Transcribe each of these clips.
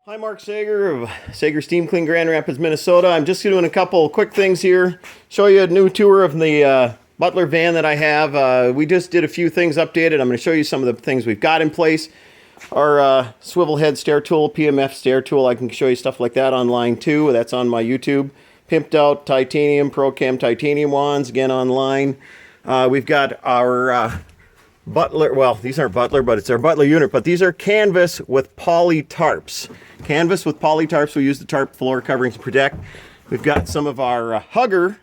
Hi, Mark Saiger of Saiger Steam Clean, Grand Rapids, Minnesota. I'm just doing a couple quick things here. Show you a new tour of the Butler van that I have. We just did a few things updated. I'm going to show you some of the things we've got in place. Our swivel head stair tool, PMF stair tool. I can show you stuff like that online too. That's on my YouTube. Pimped out titanium, ProCam titanium wands, again online. We've got our Butler, well, these aren't Butler, but it's our Butler unit, but these are canvas with poly tarps. Canvas with poly tarps. We use the tarp floor coverings to protect. We've got some of our Hugger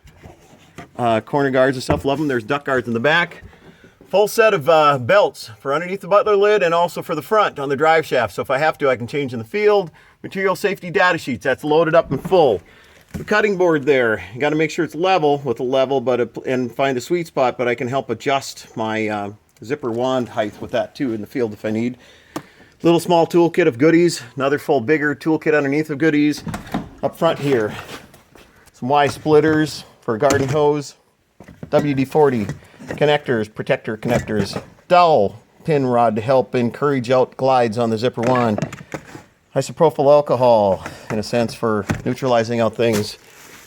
corner guards and stuff. Love them. There's duck guards in the back. Full set of belts for underneath the Butler lid and also for the front on the drive shaft. So if I have to, I can change in the field. Material safety data sheets. That's loaded up and full. The cutting board there. You got to make sure it's level with a level, and find the sweet spot. But I can help adjust my zipper wand height with that too in the field if I need. Little small toolkit of goodies. Another full bigger toolkit underneath of goodies. Up front here, some Y splitters for a garden hose. WD-40 connectors, protector connectors. Dowel pin rod to help encourage out glides on the zipper wand. Isopropyl alcohol, in a sense, for neutralizing out things.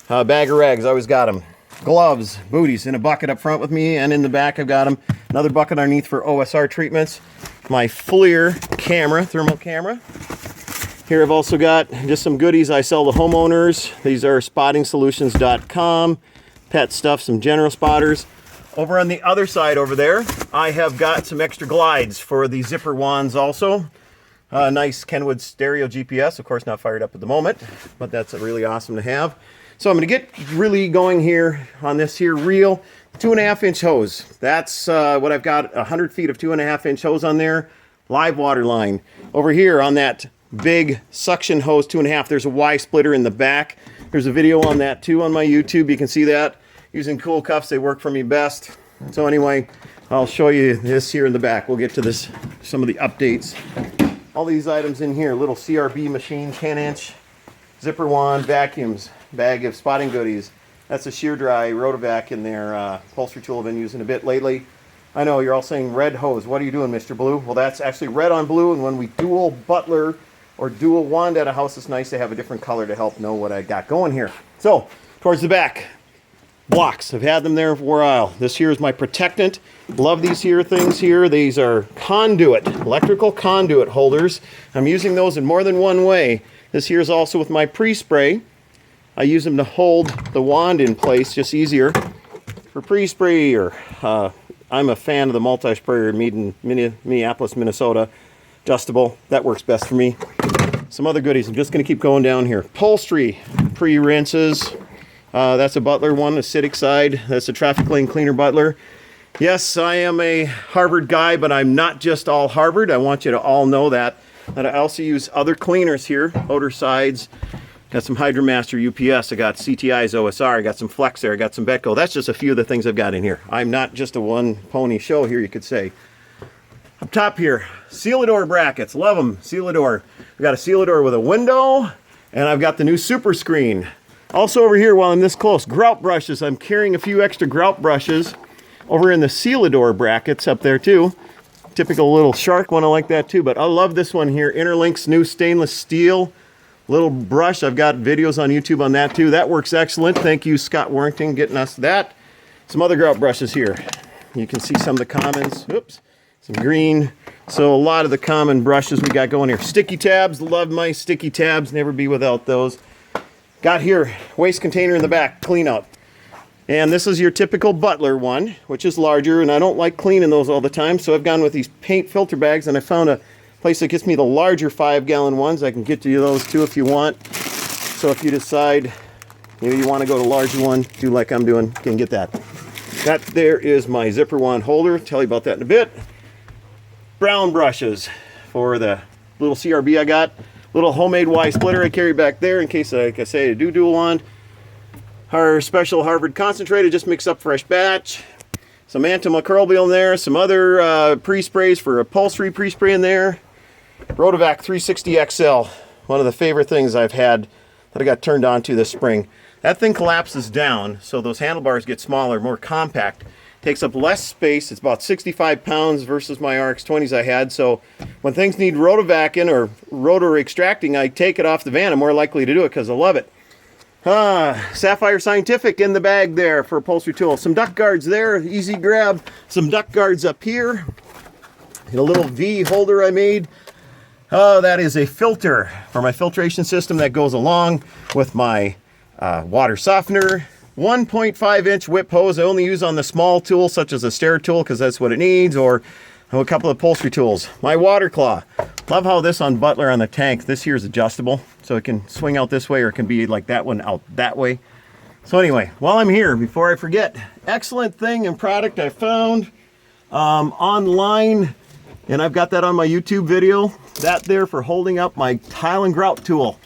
Bag of rags, I always got them. Gloves, booties in a bucket up front with me, and in the back I've got them. Another bucket underneath for OSR treatments. My FLIR camera, thermal camera. Here I've also got just some goodies I sell to homeowners. These are spottingsolutions.com. Pet stuff, some general spotters. Over on the other side over there, I have got some extra glides for the zipper wands also. Nice Kenwood stereo GPS, of course not fired up at the moment, but that's really awesome to have. So I'm going to get really going here on this here reel. 2.5-inch hose. That's what I've got, 100 feet of 2.5-inch hose on there. Live water line. Over here on that big suction hose, 2.5, there's a Y splitter in the back. There's a video on that too on my YouTube. You can see that. Using cool cuffs, they work for me best. So anyway, I'll show you this here in the back. We'll get to this, some of the updates. All these items in here, little CRB machine, 10-inch, zipper wand, vacuums, bag of spotting goodies. That's a shear dry Rotovac in there. Upholstery tool I've been using a bit lately. I know you're all saying red hose. What are you doing, Mr. Blue? Well, that's actually red on blue, and when we dual Butler or dual wand at a house, it's nice to have a different color to help know what I got going here. So, towards the back, blocks. I've had them there for a while. This here is my protectant. Love these here things here. These are conduit, electrical conduit holders. I'm using those in more than one way. This here is also with my pre-spray. I use them to hold the wand in place, just easier. For pre-spray, or I'm a fan of the multi-sprayer made in Minneapolis, Minnesota. Adjustable, that works best for me. Some other goodies, I'm just gonna keep going down here. Upholstery pre-rinses. That's a Butler one, acidic side. That's a traffic lane cleaner Butler. Yes, I am a Harvard guy, but I'm not just all Harvard. I want you to all know that. And I also use other cleaners here, outer sides. Got some Hydromaster UPS. I got CTI's OSR. I got some Flex there. I got some Betco. That's just a few of the things I've got in here. I'm not just a one pony show here, you could say. Up top here, Sealador brackets. Love them. Sealador. We got a Sealador with a window, and I've got the new Super Screen. Also over here, while I'm this close, grout brushes. I'm carrying a few extra grout brushes over in the Sealador brackets up there too. Typical little shark one, I like that too. But I love this one here. Interlinks new stainless steel little brush. I've got videos on YouTube on that too. That works excellent. Thank you, Scott Warrington, getting us that. Some other grout brushes here. You can see some of the commons. Oops, some green. So a lot of the common brushes we got going here. Sticky tabs. Love my sticky tabs. Never be without those. Got here, waste container in the back, clean out. And this is your typical Butler one, which is larger, and I don't like cleaning those all the time, so I've gone with these paint filter bags, and I found a place that gets me the larger 5-gallon ones. I can get to you those too if you want. So if you decide maybe you want to go to a larger one, do like I'm doing, you can get that. That there is my zipper wand holder. Tell you about that in a bit. Brown brushes for the little CRB I got. Little homemade Y splitter I carry back there in case, like I say, I do dual wand. Our special Harvard concentrated, just mix up fresh batch. Some antimicrobial in there. Some other pre-sprays for upholstery pre-spray in there. Rotovac 360 XL. One of the favorite things I've had that I got turned on to this spring. That thing collapses down, so those handlebars get smaller, more compact. takes up less space. It's about 65 pounds versus my RX-20s I had. So when things need rotovacing or rotor extracting, I take it off the van. I'm more likely to do it because I love it. Sapphire Scientific in the bag there for upholstery tools. Some duct guards there, easy grab. Some duct guards up here. And a little V holder I made. Oh, that is a filter for my filtration system that goes along with my water softener. 1.5 inch whip hose I only use on the small tool, such as a stair tool, because that's what it needs, or a couple of upholstery tools. My water claw. Love how this on Butler on the tank, this here is adjustable, so it can swing out this way, or it can be like that one out that way. So anyway, while I'm here, before I forget, excellent thing and product I found online, and I've got that on my YouTube video. That there for holding up my tile and grout tool.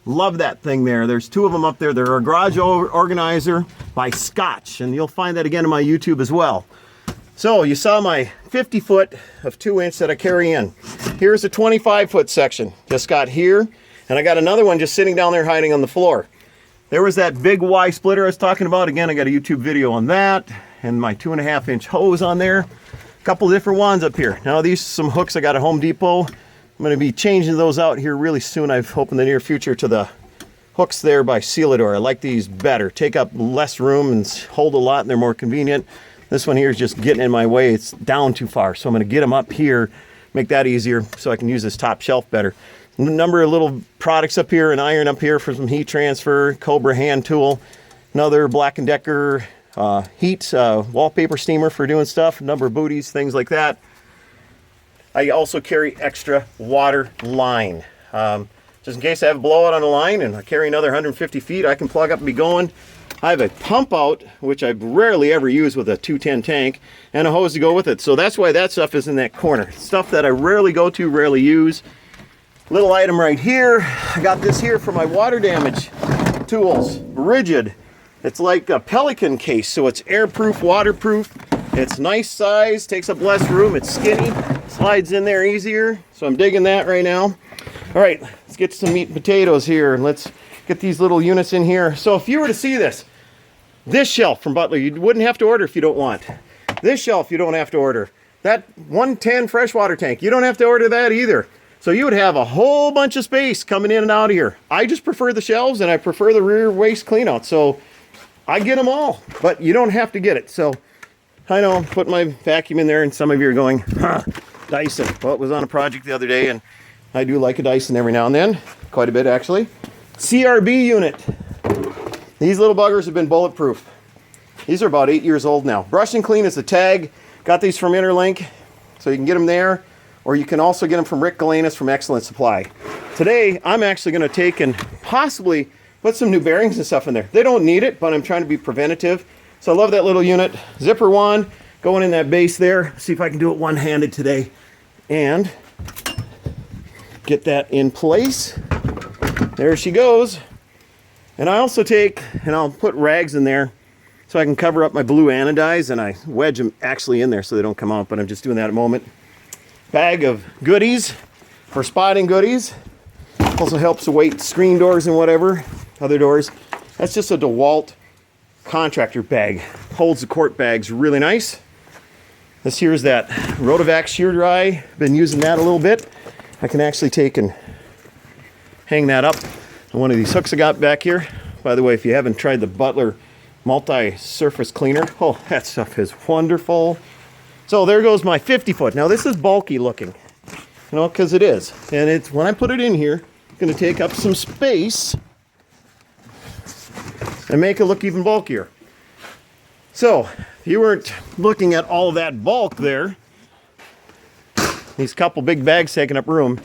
Love that thing there. There's two of them up there. They're a garage organizer by Scotch, and you'll find that again on my YouTube as well. So you saw my 50 foot of 2 inch that I carry in. Here's a 25 foot section. Just got here, and I got another one just sitting down there hiding on the floor. There was that big Y splitter I was talking about. Again, I got a YouTube video on that, and my 2.5 inch hose on there. A couple different wands up here. Now these are some hooks I got at Home Depot. I'm going to be changing those out here really soon. I hope in the near future to the hooks there by Sealador. I like these better. Take up less room and hold a lot, and they're more convenient. This one here is just getting in my way. It's down too far, so I'm going to get them up here, make that easier so I can use this top shelf better. A number of little products up here, an iron up here for some heat transfer, Cobra hand tool, another Black & Decker heat wallpaper steamer for doing stuff, a number of booties, things like that. I also carry extra water line. Just in case I have a blowout on the line and I carry another 150 feet, I can plug up and be going. I have a pump out, which I rarely ever use with a 210 tank, and a hose to go with it. So that's why that stuff is in that corner. Stuff that I rarely go to, rarely use. Little item right here. I got this here for my water damage tools. Rigid. It's like a Pelican case, so it's airproof, waterproof. It's nice size, takes up less room, it's skinny, slides in there easier, so I'm digging that right now. All right, let's get some meat and potatoes here, and let's get these little units in here. So if you were to see this shelf from Butler, you wouldn't have to order if you don't want. This shelf you don't have to order. That 110 freshwater tank, you don't have to order that either. So you would have a whole bunch of space coming in and out of here. I just prefer the shelves, and I prefer the rear waste cleanout, so I get them all, but you don't have to get it. So I know, put my vacuum in there, and some of you are going, huh, Dyson. Well, it was on a project the other day, and I do like a Dyson every now and then. Quite a bit, actually. CRB unit. These little buggers have been bulletproof. These are about 8 years old now. Brush and Clean is the tag. Got these from Interlink, so you can get them there, or you can also get them from Rick Galanis from Excellent Supply. Today, I'm actually going to take and possibly put some new bearings and stuff in there. They don't need it, but I'm trying to be preventative. So I love that little unit. Zipper wand going in that base there. See if I can do it one-handed today. And get that in place. There she goes. And I also take, and I'll put rags in there so I can cover up my blue anodize, and I wedge them actually in there so they don't come out, but I'm just doing that at the moment. Bag of goodies for spotting goodies. Also helps to weight screen doors and whatever, other doors. That's just a DeWalt contractor bag. Holds the quart bags really nice. This here is that Rotovac shear dry. Been using that a little bit. I can actually take and hang that up on one of these hooks I got back here. By the way, if you haven't tried the Butler multi-surface cleaner, oh, that stuff is wonderful. So there goes my 50 foot. Now this is bulky looking, you know, because it is. And it's, when I put it in here, it's going to take up some space and make it look even bulkier. So, if you weren't looking at all that bulk there, these couple big bags taking up room,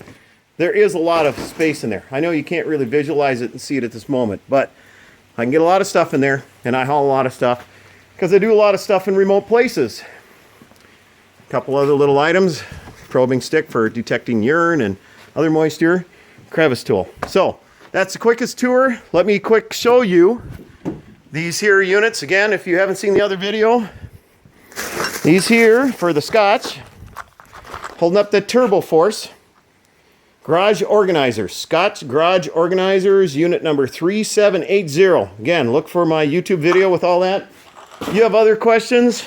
there is a lot of space in there. I know you can't really visualize it and see it at this moment, but I can get a lot of stuff in there, and I haul a lot of stuff because I do a lot of stuff in remote places. A couple other little items, probing stick for detecting urine and other moisture, crevice tool. So, that's the quickest tour. Let me quick show you these here units. Again, if you haven't seen the other video, these here for the Scotch, holding up the Turbo Force. Garage organizers, Scotch garage organizers, unit number 3780. Again, look for my YouTube video with all that. If you have other questions,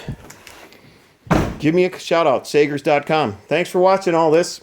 give me a shout out, sagers.com. Thanks for watching all this.